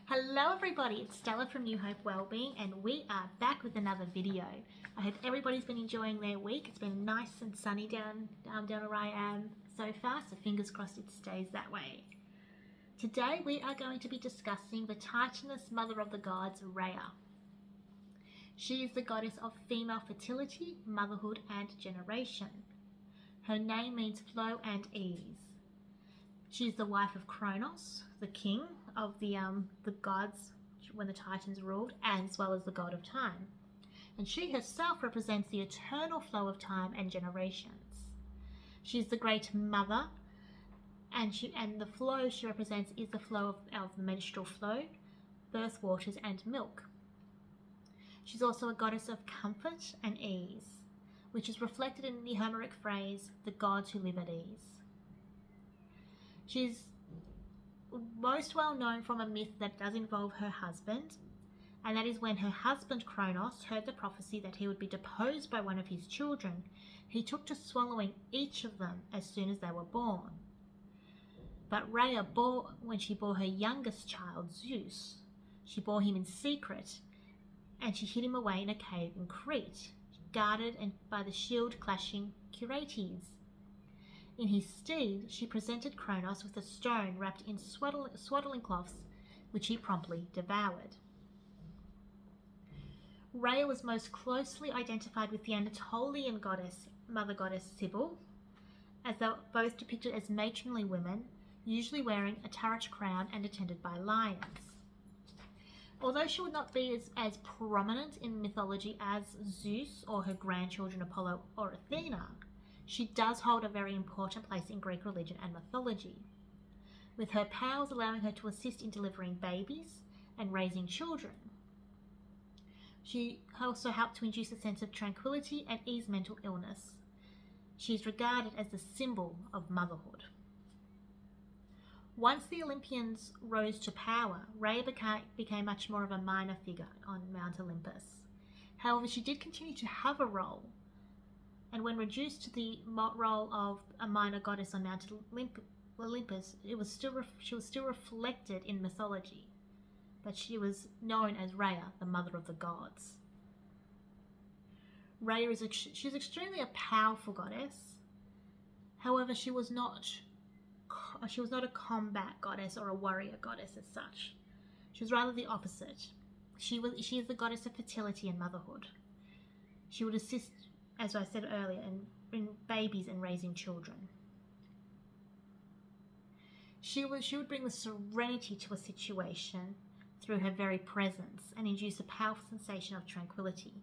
Hello everybody, it's Stella from New Hope Wellbeing and we are back with another video. I hope everybody's been enjoying their week. It's been nice and sunny down where I am so far, so fingers crossed it stays that way. Today we are going to be discussing the Titaness Mother of the Gods, Rhea. She is the goddess of female fertility, motherhood and generation. Her name means flow and ease. She is the wife of Kronos, the king of the gods when the Titans ruled, as well as the god of time. And she herself represents the eternal flow of time and generations. She is the great mother, and the flow she represents is the flow of the menstrual flow, birth waters and milk. She's also a goddess of comfort and ease, which is reflected in the Homeric phrase, the gods who live at ease. She's most well known from a myth that does involve her husband, and that is when her husband Kronos heard the prophecy that he would be deposed by one of his children, he took to swallowing each of them as soon as they were born. But Rhea when she bore her youngest child, Zeus, she bore him in secret, and she hid him away in a cave in Crete, guarded by the shield-clashing Curetes. In his stead, she presented Kronos with a stone wrapped in swaddling cloths, which he promptly devoured. Rhea was most closely identified with the Anatolian mother goddess Sibyl, as they were both depicted as matronly women, usually wearing a turret crown and attended by lions. Although she would not be as prominent in mythology as Zeus or her grandchildren Apollo or Athena, she does hold a very important place in Greek religion and mythology, with her powers allowing her to assist in delivering babies and raising children. She also helped to induce a sense of tranquility and ease mental illness. She is regarded as the symbol of motherhood. Once the Olympians rose to power, Rhea became much more of a minor figure on Mount Olympus. However, she did continue to have a role, and when reduced to the role of a minor goddess on Mount Olympus, she was still reflected in mythology, but she was known as Rhea, the mother of the gods. Rhea she's extremely a powerful goddess. However, she was not a combat goddess or a warrior goddess as such. She was rather the opposite. She is the goddess of fertility and motherhood. She would assist, as I said earlier, in babies and raising children. She would bring the serenity to a situation through her very presence and induce a powerful sensation of tranquility.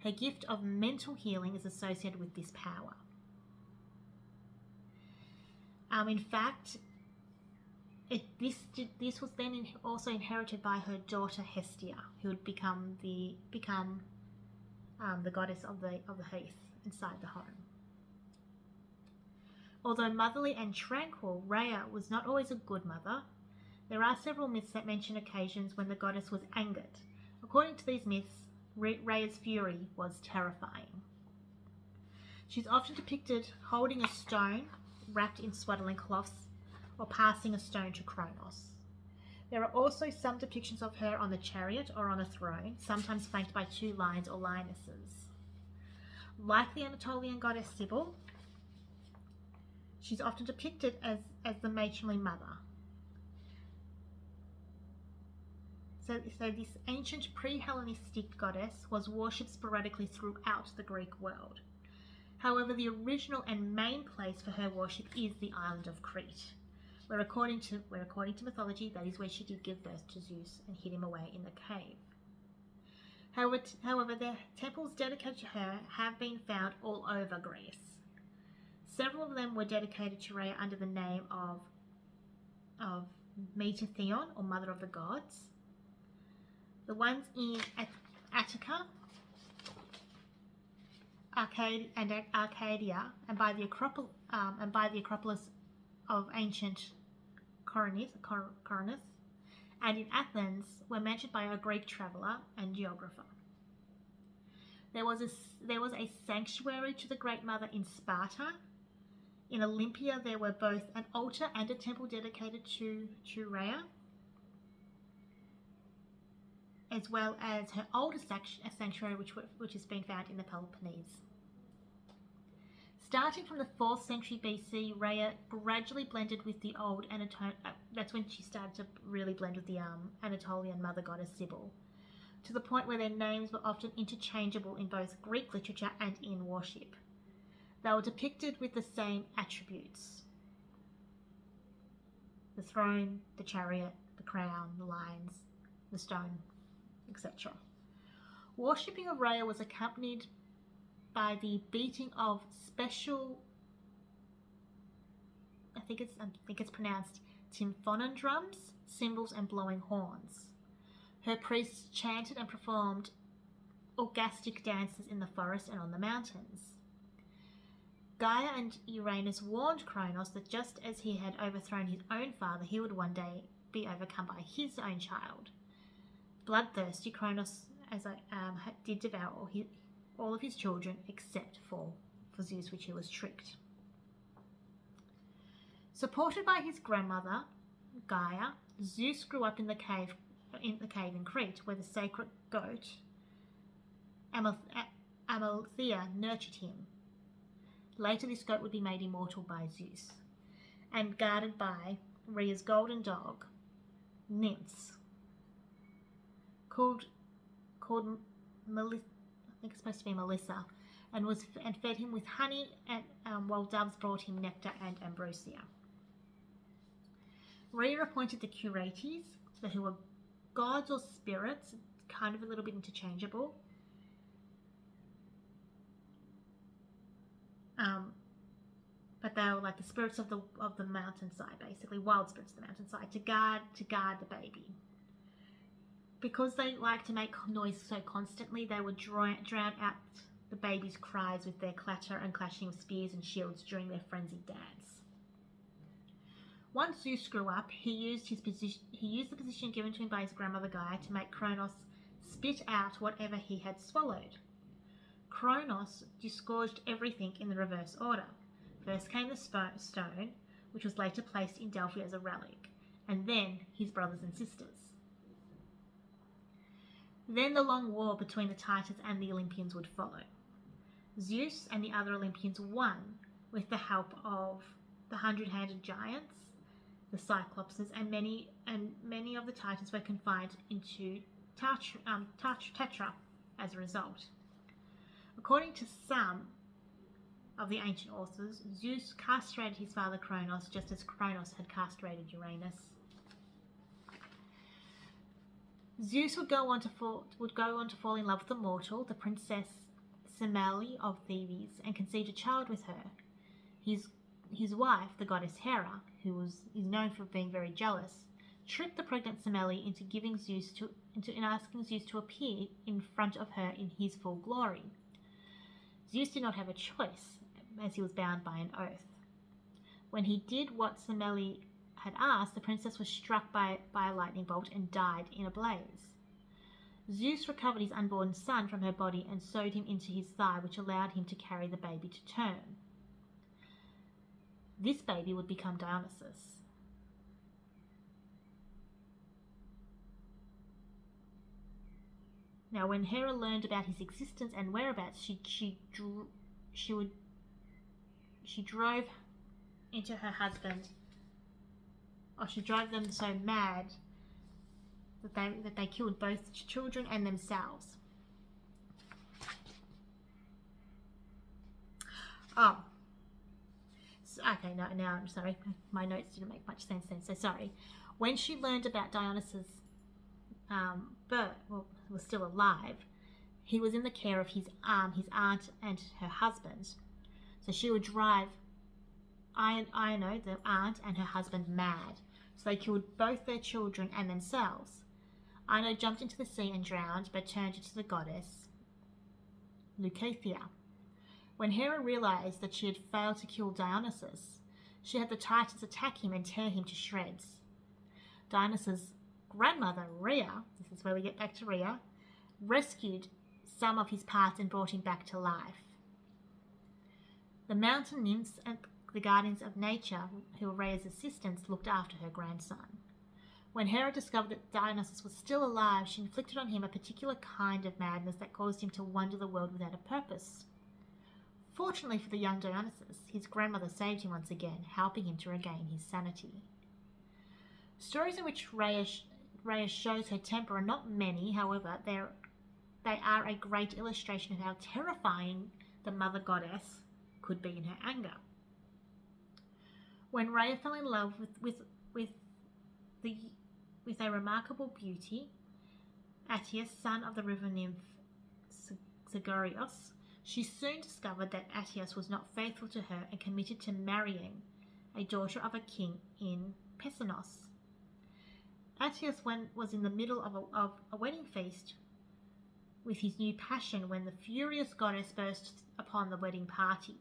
Her gift of mental healing is associated with this power. In fact, this was then also inherited by her daughter Hestia, who would become the goddess of the hearth inside the home. Although motherly and tranquil, Rhea was not always a good mother. There are several myths that mention occasions when the goddess was angered. According to these myths, Rhea's fury was terrifying. She's often depicted holding a stone wrapped in swaddling cloths or passing a stone to Kronos. There are also some depictions of her on the chariot or on a throne, sometimes flanked by two lions or lionesses. Like the Anatolian goddess Sibyl, she's often depicted as the matronly mother. So this ancient pre-Hellenistic goddess was worshipped sporadically throughout the Greek world. However, the original and main place for her worship is the island of Crete, where according to mythology, that is where she did give birth to Zeus and hid him away in the cave. However, the temples dedicated to her have been found all over Greece. Several of them were dedicated to Rhea under the name of Metatheon, or Mother of the Gods. The ones in Attica, Arcadia, and by the Acropolis of ancient Corinth, and in Athens were mentioned by a Greek traveller and geographer. There was a sanctuary to the Great Mother in Sparta. In Olympia, there were both an altar and a temple dedicated to Rhea. as well as her oldest sanctuary, which has been found in the Peloponnese. Starting from the 4th century BC, Rhea gradually blended with the old that's when she started to really blend with the Anatolian mother goddess Sibyl, to the point where their names were often interchangeable in both Greek literature and in worship. They were depicted with the same attributes: the throne, the chariot, the crown, the lions, the stone, etc. Worshipping of Rhea was accompanied by the beating of special, I think it's pronounced tymphonon drums, cymbals, and blowing horns. Her priests chanted and performed orgastic dances in the forest and on the mountains. Gaia and Uranus warned Kronos that just as he had overthrown his own father, he would one day be overcome by his own child. Bloodthirsty, Kronos did devour all of his children except for Zeus, which he was tricked. Supported by his grandmother Gaia, Zeus grew up in the cave in Crete, where the sacred goat Amalthea nurtured him. Later, this goat would be made immortal by Zeus and guarded by Rhea's golden dog, nymphs, called Melissa. I think it's supposed to be Melissa, and fed him with honey, and while doves brought him nectar and ambrosia. Rhea appointed the Curates, who were gods or spirits, kind of a little bit interchangeable. But they were like the spirits of the mountainside, basically wild spirits of the mountainside, to guard the baby. Because they like to make noise so constantly, they would drown out the baby's cries with their clatter and clashing of spears and shields during their frenzied dance. Once Zeus grew up, he used the position given to him by his grandmother Gaia to make Kronos spit out whatever he had swallowed. Kronos disgorged everything in the reverse order. First came the stone, which was later placed in Delphi as a relic, and then his brothers and sisters. Then the long war between the Titans and the Olympians would follow. Zeus and the other Olympians won with the help of the 100-handed giants, the Cyclopses, and many of the Titans were confined into Tetra as a result. According to some of the ancient authors, Zeus castrated his father Kronos just as Kronos had castrated Uranus. Zeus would go on to fall in love with the mortal, the princess Semele of Thebes, and conceived a child with her. His wife, the goddess Hera, who is known for being very jealous, tricked the pregnant Semele into asking Zeus to appear in front of her in his full glory. Zeus did not have a choice, as he was bound by an oath. When he did what Semele had asked, the princess was struck by a lightning bolt and died in a blaze. Zeus recovered his unborn son from her body and sewed him into his thigh, which allowed him to carry the baby to term. This baby would become Dionysus. Now, when Hera learned about his existence and whereabouts, she drove into her husband. Or she drove them so mad that they killed both children and themselves. Oh. Okay, now I'm sorry. My notes didn't make much sense then, so sorry. When she learned about Dionysus' birth, was still alive, he was in the care of his aunt and her husband. So she would drive Ino, the aunt, and her husband mad. So they killed both their children and themselves. Ino jumped into the sea and drowned, but turned into the goddess Leucathea. When Hera realized that she had failed to kill Dionysus, she had the Titans attack him and tear him to shreds. Dionysus' grandmother, Rhea, this is where we get back to Rhea, rescued some of his parts and brought him back to life. The mountain nymphs and the guardians of nature, who were Rhea's assistants, looked after her grandson. When Hera discovered that Dionysus was still alive, she inflicted on him a particular kind of madness that caused him to wander the world without a purpose. Fortunately for the young Dionysus, his grandmother saved him once again, helping him to regain his sanity. Stories in which Rhea shows her temper are not many, however, they are a great illustration of how terrifying the mother goddess could be in her anger. When Rhea fell in love with a remarkable beauty, Attius, son of the river nymph Zagorios, she soon discovered that Attius was not faithful to her and committed to marrying a daughter of a king in Pessinus. Attius was in the middle of a wedding feast with his new passion when the furious goddess burst upon the wedding party.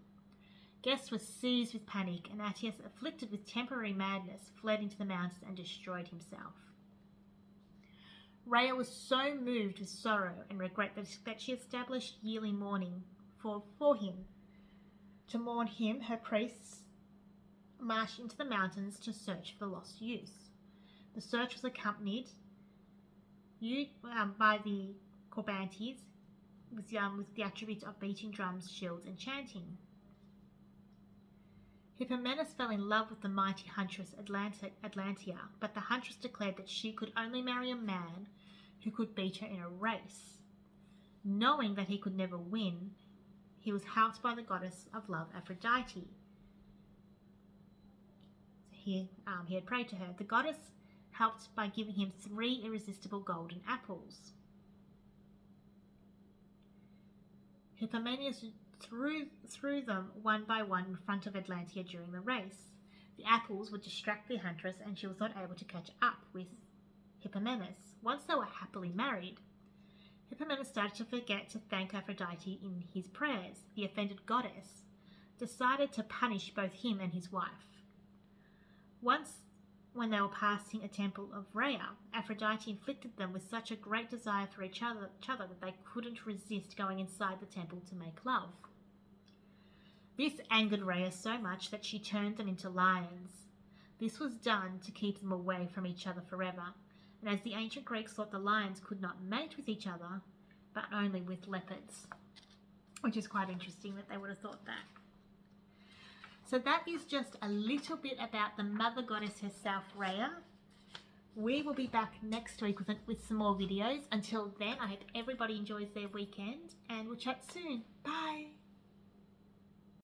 Guests were seized with panic, and Attius, afflicted with temporary madness, fled into the mountains and destroyed himself. Rhea was so moved with sorrow and regret that she established yearly mourning for him. To mourn him, her priests marched into the mountains to search for the lost youth. The search was accompanied by the Corbantes with the attributes of beating drums, shields, and chanting. Hippomenes fell in love with the mighty huntress Atlantia, but the huntress declared that she could only marry a man who could beat her in a race. Knowing that he could never win, he was helped by the goddess of love, Aphrodite. He had prayed to her. The goddess helped by giving him 3 irresistible golden apples. Hippomenes threw them one by one in front of Atlantia during the race. The apples would distract the huntress, and she was not able to catch up with Hippomenes. Once they were happily married, Hippomenes started to forget to thank Aphrodite in his prayers. The offended goddess decided to punish both him and his wife. Once, when they were passing a temple of Rhea, Aphrodite inflicted them with such a great desire for each other that they couldn't resist going inside the temple to make love. This angered Rhea so much that she turned them into lions. This was done to keep them away from each other forever, and as the ancient Greeks thought the lions could not mate with each other, but only with leopards, which is quite interesting that they would have thought that. So that is just a little bit about the mother goddess herself, Rhea. We will be back next week with some more videos. Until then, I hope everybody enjoys their weekend, and we'll chat soon. Bye!